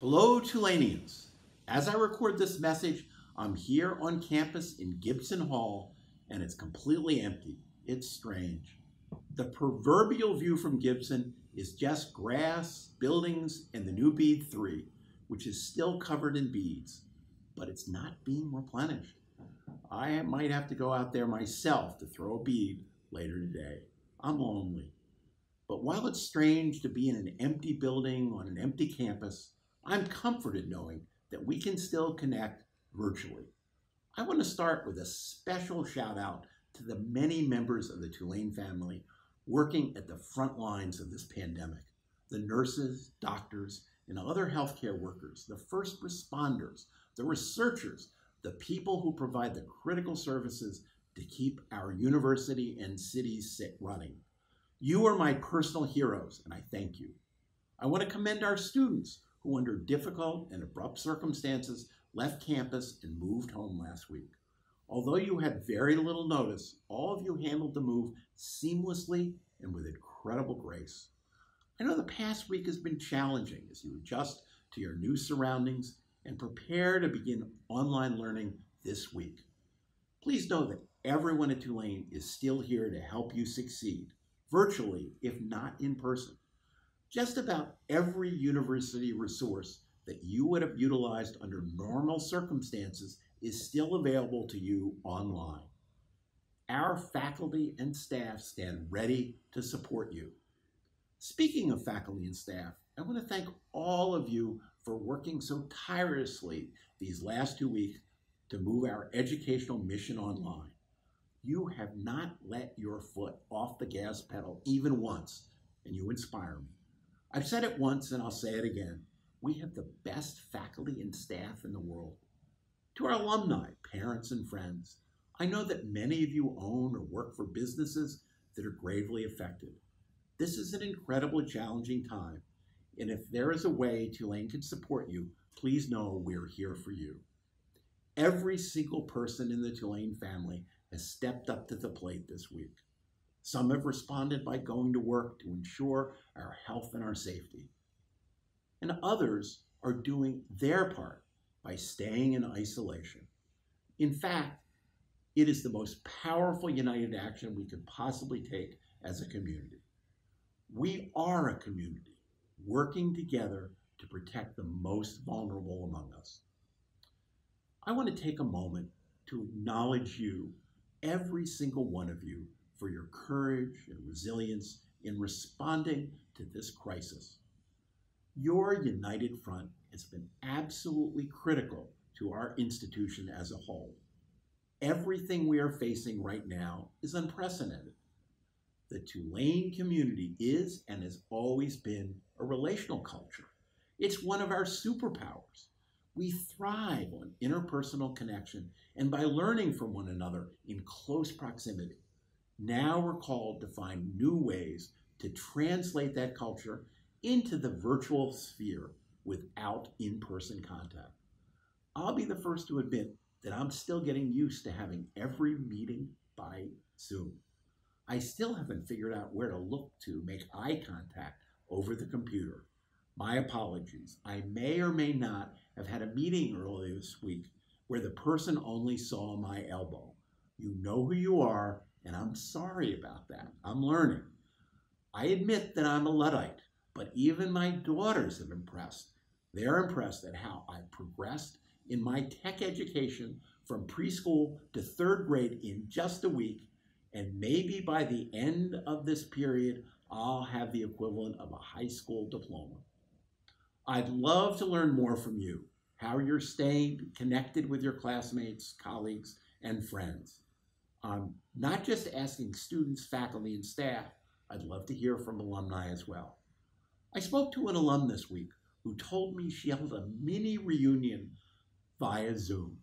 Hello, Tulanians. As I record this message, I'm here on campus in Gibson Hall, and it's completely empty. It's strange. The proverbial view from Gibson is just grass, buildings, and the new bead 3, which is still covered in beads, but it's not being replenished. I might have to go out there myself to throw a bead later today. I'm lonely. But while it's strange to be in an empty building on an empty campus, I'm comforted knowing that we can still connect virtually. I want to start with a special shout out to the many members of the Tulane family working at the front lines of this pandemic. The nurses, doctors, and other healthcare workers, the first responders, the researchers, the people who provide the critical services to keep our university and cities running. You are my personal heroes, and I thank you. I want to commend our students who under difficult and abrupt circumstances left campus and moved home last week. Although you had very little notice, all of you handled the move seamlessly and with incredible grace. I know the past week has been challenging as you adjust to your new surroundings and prepare to begin online learning this week. Please know that everyone at Tulane is still here to help you succeed, virtually, if not in person. Just about every university resource that you would have utilized under normal circumstances is still available to you online. Our faculty and staff stand ready to support you. Speaking of faculty and staff, I want to thank all of you for working so tirelessly these last 2 weeks to move our educational mission online. You have not let your foot off the gas pedal even once, and you inspire me. I've said it once and I'll say it again. We have the best faculty and staff in the world. To our alumni, parents, and friends, I know that many of you own or work for businesses that are gravely affected. This is an incredibly challenging time, and if there is a way Tulane can support you, please know we're here for you. Every single person in the Tulane family has stepped up to the plate this week. Some have responded by going to work to ensure our health and our safety. And others are doing their part by staying in isolation. In fact, it is the most powerful united action we could possibly take as a community. We are a community working together to protect the most vulnerable among us. I want to take a moment to acknowledge you, every single one of you, for your courage and resilience in responding to this crisis. Your united front has been absolutely critical to our institution as a whole. Everything we are facing right now is unprecedented. The Tulane community is and has always been a relational culture. It's one of our superpowers. We thrive on interpersonal connection and by learning from one another in close proximity. Now we're called to find new ways to translate that culture into the virtual sphere without in-person contact. I'll be the first to admit that I'm still getting used to having every meeting by Zoom. I still haven't figured out where to look to make eye contact over the computer. My apologies. I may or may not have had a meeting earlier this week where the person only saw my elbow. You know who you are, and I'm sorry about that. I'm learning. I admit that I'm a Luddite, but even my daughters have impressed. They're impressed at how I progressed in my tech education from preschool to 3rd grade in just a week, and maybe by the end of this period, I'll have the equivalent of a high school diploma. I'd love to learn more from you, how you're staying connected with your classmates, colleagues, and friends. I'm not just asking students, faculty, and staff. I'd love to hear from alumni as well. I spoke to an alum this week who told me she held a mini reunion via Zoom.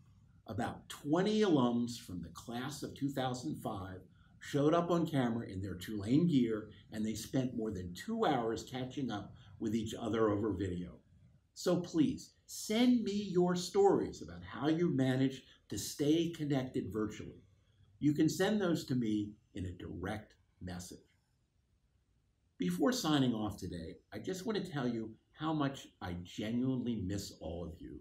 About 20 alums from the class of 2005 showed up on camera in their Tulane gear, and they spent more than 2 hours catching up with each other over video. So please, send me your stories about how you managed to stay connected virtually. You can send those to me in a direct message. Before signing off today, I just want to tell you how much I genuinely miss all of you.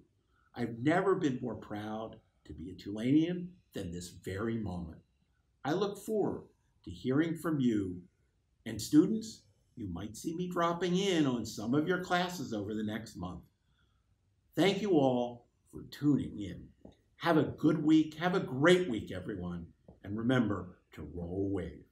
I've never been more proud to be a Tulanean than this very moment. I look forward to hearing from you. And students, you might see me dropping in on some of your classes over the next month. Thank you all for tuning in. Have a good week. Have a great week, everyone. And remember to roll wave.